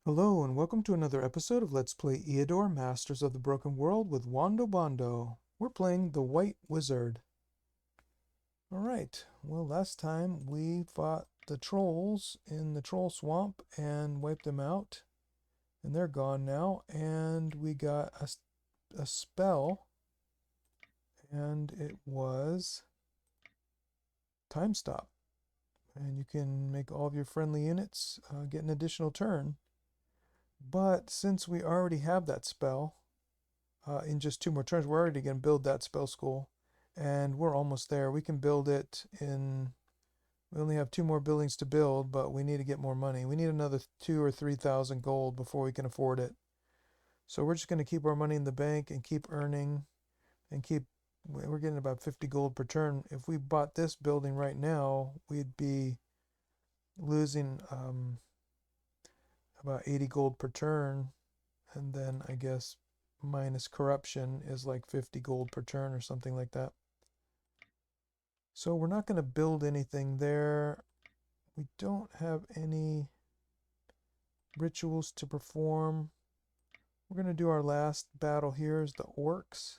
Hello and welcome to another episode of Let's Play Eador, Masters of the Broken World with Wando Bondo. We're playing the White Wizard. Alright, well last time we fought the trolls in the troll swamp and wiped them out. And they're gone now. And we got a spell. And it was Time Stop. And you can make all of your friendly units get an additional turn. But since we already have that spell, in just 2 more turns, we're already going to build that spell school. And we're almost there. We can build it in... We only have 2 more buildings to build, but we need to get more money. We need another 2 or 3,000 gold before we can afford it. So we're just going to keep our money in the bank and keep earning and keep... We're getting about 50 gold per turn. If we bought this building right now, we'd be losing about 80 gold per turn. And then I guess minus corruption is like 50 gold per turn or something like that. So we're not going to build anything there. We don't have any rituals to perform. We're going to do our last battle here is the Orcs.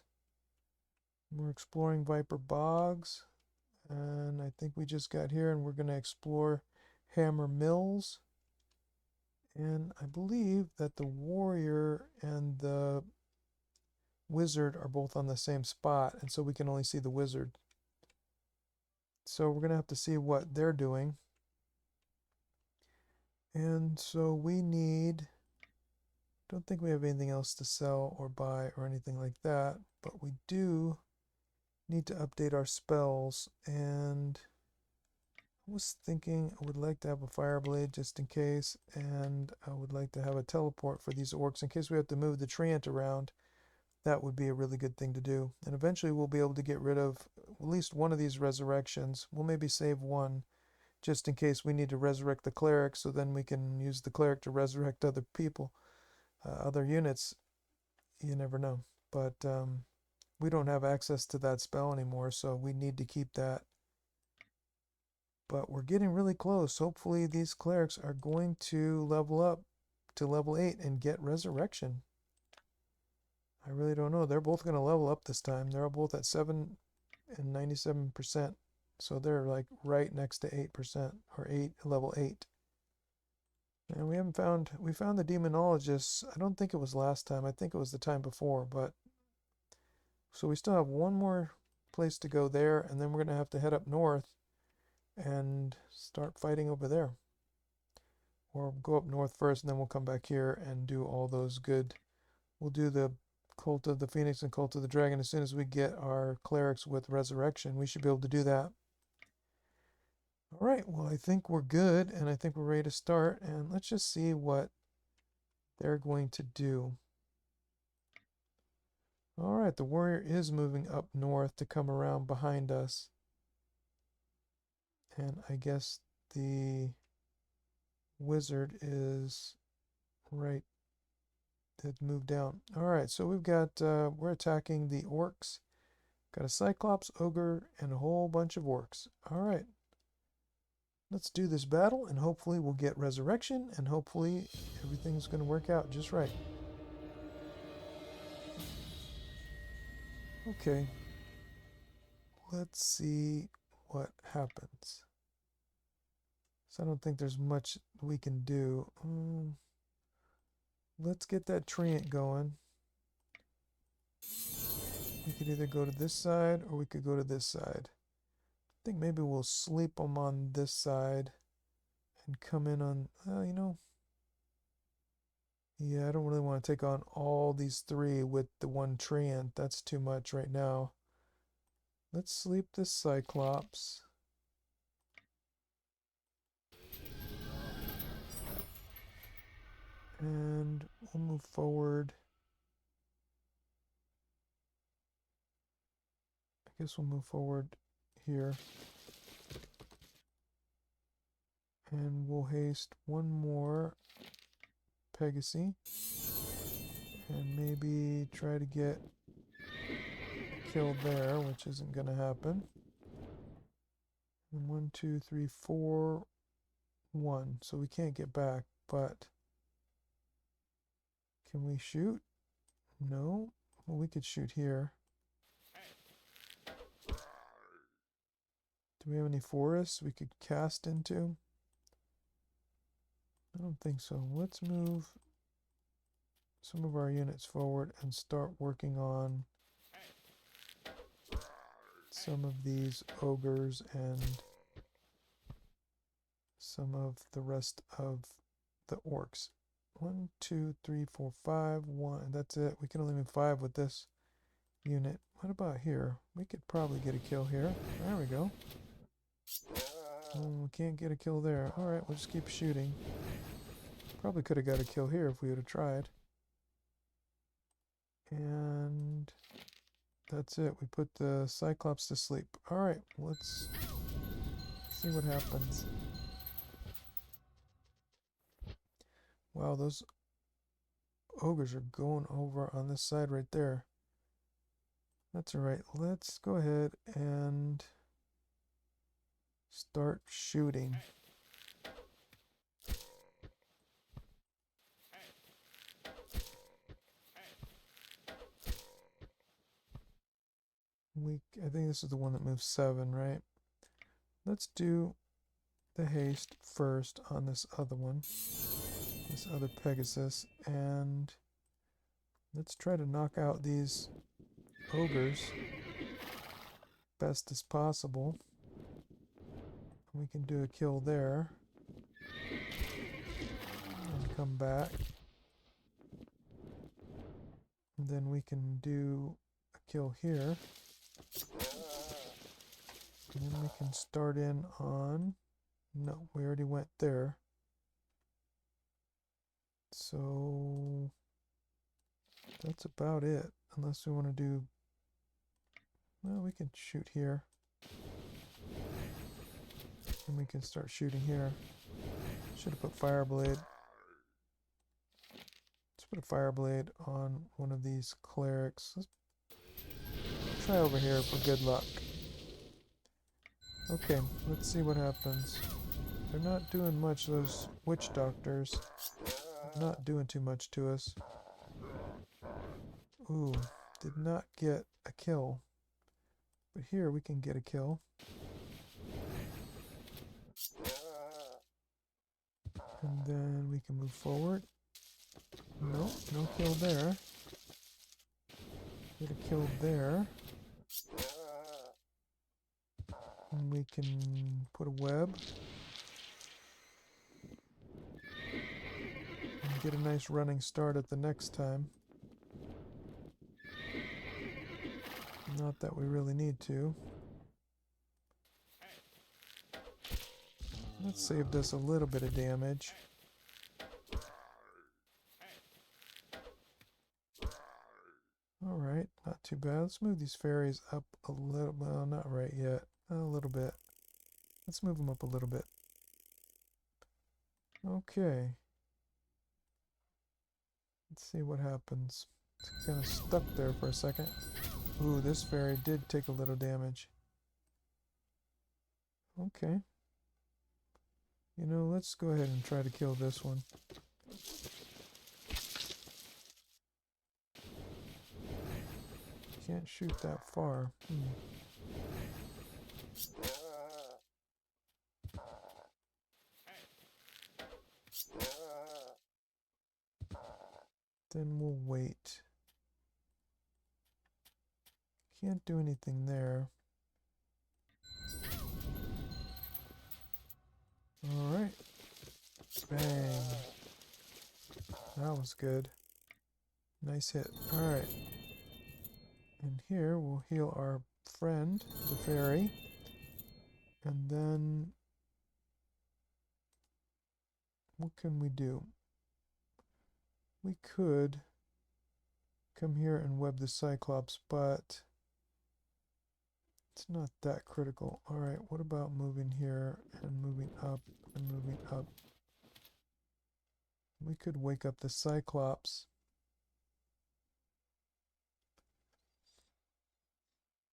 We're exploring Viper Bogs. And I think we just got here and we're going to explore Hammer Mills. And I believe that the warrior and the wizard are both on the same spot, and so we can only see the wizard. So we're going to have to see what they're doing. And so we need... Don't think we have anything else to sell or buy or anything like that, but we do need to update our spells. And I was thinking I would like to have a fire blade just in case, and I would like to have a teleport for these orcs in case we have to move the treant around. That would be a really good thing to do. And eventually we'll be able to get rid of at least one of these resurrections. We'll maybe save one just in case we need to resurrect the cleric, so then we can use the cleric to resurrect other people, other units. You never know. But we don't have access to that spell anymore, so we need to keep that. But we're getting really close. Hopefully these clerics are going to level up to level 8 and get resurrection. I really don't know. They're both going to level up this time. They're both at 7 and 97%. So they're like right next to 8% or level 8. And we found the demonologists. I don't think it was last time. I think it was the time before, but so we still have one more place to go there, and then we're going to have to head up north and start fighting over there. Or go up north first, and then we'll come back here and do all those good... We'll do the Cult of the Phoenix and Cult of the Dragon as soon as we get our clerics with resurrection. We should be able to do that. Alright, well I think we're good, and I think we're ready to start, and let's just see what they're going to do. Alright, the warrior is moving up north to come around behind us. And I guess the wizard is right to move down. Alright, so we've got, we're attacking the orcs. Got a cyclops, ogre, and a whole bunch of orcs. Alright. Let's do this battle, and hopefully we'll get resurrection, and hopefully everything's going to work out just right. Okay. Let's see what happens. So I don't think there's much we can do. Let's get that treant going. We could either go to this side, or we could go to this side. I think maybe we'll sleep them on this side and come in on, you know, yeah, I don't really want to take on all these 3 with the one treant. That's too much right now. Let's sleep this Cyclops. And we'll move forward. I guess we'll move forward here. And we'll haste one more Pegasus. And maybe try to get killed there, which isn't going to happen. And 1, 2, 3, 4, 1. So we can't get back, but Can we shoot? No. Well, we could shoot here. Do we have any forests we could cast into? I don't think so. Let's move some of our units forward and start working on some of these ogres and some of the rest of the orcs. 1, 2, 3, 4, 5, 1. That's it. We can only move 5 with this unit. What about here? We could probably get a kill here. There we go. We can't get a kill there. Alright, we'll just keep shooting. Probably could have got a kill here if we would have tried. And that's it. We put the Cyclops to sleep. Alright, let's see what happens. Wow, those ogres are going over on this side right there. That's alright. Let's go ahead and start shooting. I think this is the one that moves 7, right? Let's do the haste first on this other one, this other Pegasus, and let's try to knock out these ogres best as possible. We can do a kill there and come back. And then we can do a kill here. And then we can start in on... No, we already went there. So that's about it. Unless we want to do... Well, we can shoot here. And we can start shooting here. Should have put Fireblade. Let's put a Fireblade on one of these clerics. Let's try over here for good luck. Okay, let's see what happens. They're not doing much, those witch doctors. Not doing too much to us. Ooh, did not get a kill. But here we can get a kill. And then we can move forward. Nope, no kill there. Get a kill there. And we can put a web. And get a nice running start at the next time. Not that we really need to. That saved us a little bit of damage. Alright, not too bad. Let's move these fairies up a little. Well, not right yet. A little bit. Let's move them up a little bit. Okay. Let's see what happens. It's kind of stuck there for a second. Ooh, this fairy did take a little damage. Okay. You know, let's go ahead and try to kill this one. Can't shoot that far. Then we'll wait. Can't do anything there. Alright. Bang. That was good. Nice hit. Alright. And here we'll heal our friend, the fairy. And then... what can we do? We could come here and web the Cyclops, but it's not that critical. Alright, what about moving here and moving up and moving up? We could wake up the Cyclops.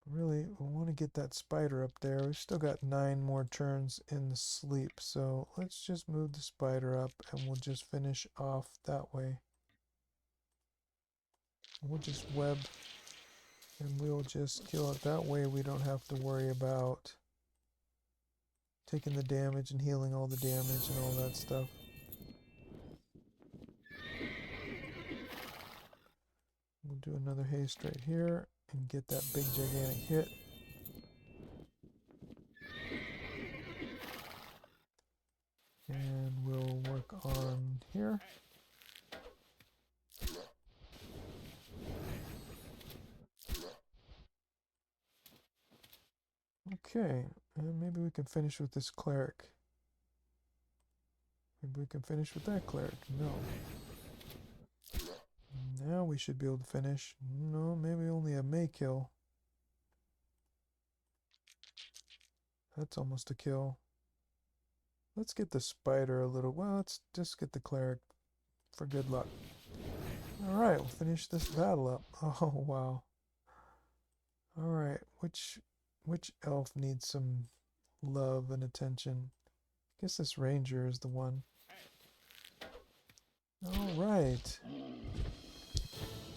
Really, we want to get that spider up there. We've still got 9 more turns in the sleep, so let's just move the spider up and we'll just finish off that way. We'll just web and we'll just kill it. That way we don't have to worry about taking the damage and healing all the damage and all that stuff. We'll do another haste right here and get that big gigantic hit. And we'll work on here. Okay, and maybe we can finish with this cleric. Maybe we can finish with that cleric. No. Now we should be able to finish. No, maybe only a May kill. That's almost a kill. Let's get the spider a little. Well, let's just get the cleric for good luck. Alright, we'll finish this battle up. Oh, wow. Alright, which elf needs some love and attention? I guess this ranger is the one. Alright.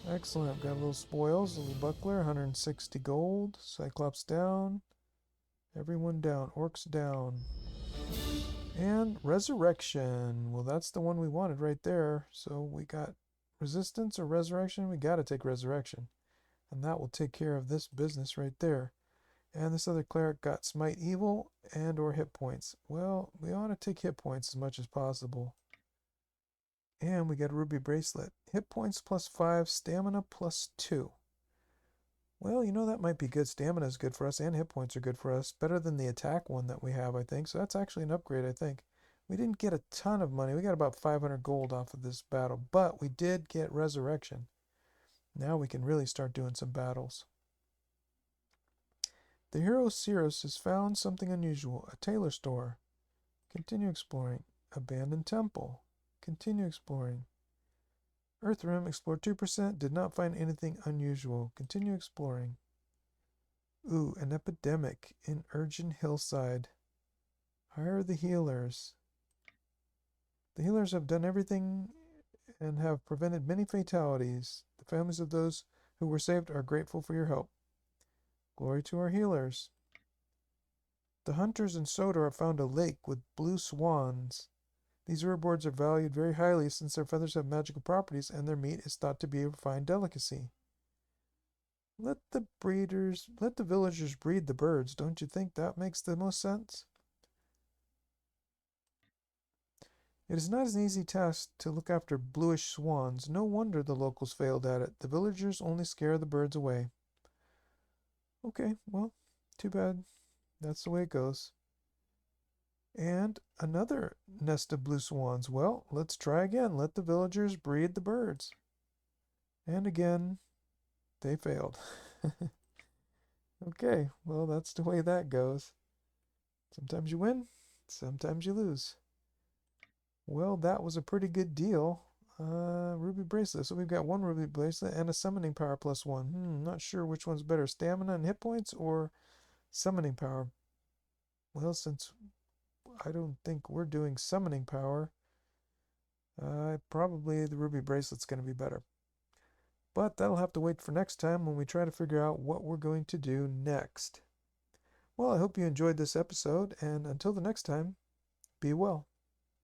Excellent. Got a little spoils, a little buckler, 160 gold. Cyclops down. Everyone down. Orcs down. And resurrection. Well, that's the one we wanted right there. So we got resistance or resurrection. We got to take resurrection. And that will take care of this business right there. And this other cleric got smite evil and or hit points. Well, we ought to take hit points as much as possible. And we got a ruby bracelet. Hit points +5, stamina +2. Well, you know, that might be good. Stamina is good for us, and hit points are good for us. Better than the attack one that we have, I think. So that's actually an upgrade, I think. We didn't get a ton of money. We got about 500 gold off of this battle, but we did get resurrection. Now we can really start doing some battles. The hero Cirrus has found something unusual. A tailor store. Continue exploring. Abandoned temple. Continue exploring. Earthrim explored 2%. Did not find anything unusual. Continue exploring. Ooh, an epidemic in Urgent Hillside. Hire the healers. The healers have done everything and have prevented many fatalities. The families of those who were saved are grateful for your help. Glory to our healers. The hunters in Sodor have found a lake with blue swans. These herbivores are valued very highly since their feathers have magical properties and their meat is thought to be a refined delicacy. Let the villagers breed the birds. Don't you think that makes the most sense? It is not an easy task to look after bluish swans. No wonder the locals failed at it. The villagers only scare the birds away. Okay, well, too bad. That's the way it goes. And another nest of blue swans. Well, let's try again. Let the villagers breed the birds. And again, they failed. Okay, well, that's the way that goes. Sometimes you win, sometimes you lose. Well, that was a pretty good deal. Ruby bracelet. So we've got one ruby bracelet and a summoning power +1. Not sure which one's better, stamina and hit points or summoning power. Well, since I don't think we're doing summoning power, probably the ruby bracelet's going to be better. But that'll have to wait for next time when we try to figure out what we're going to do next. Well, I hope you enjoyed this episode, and until the next time, be well.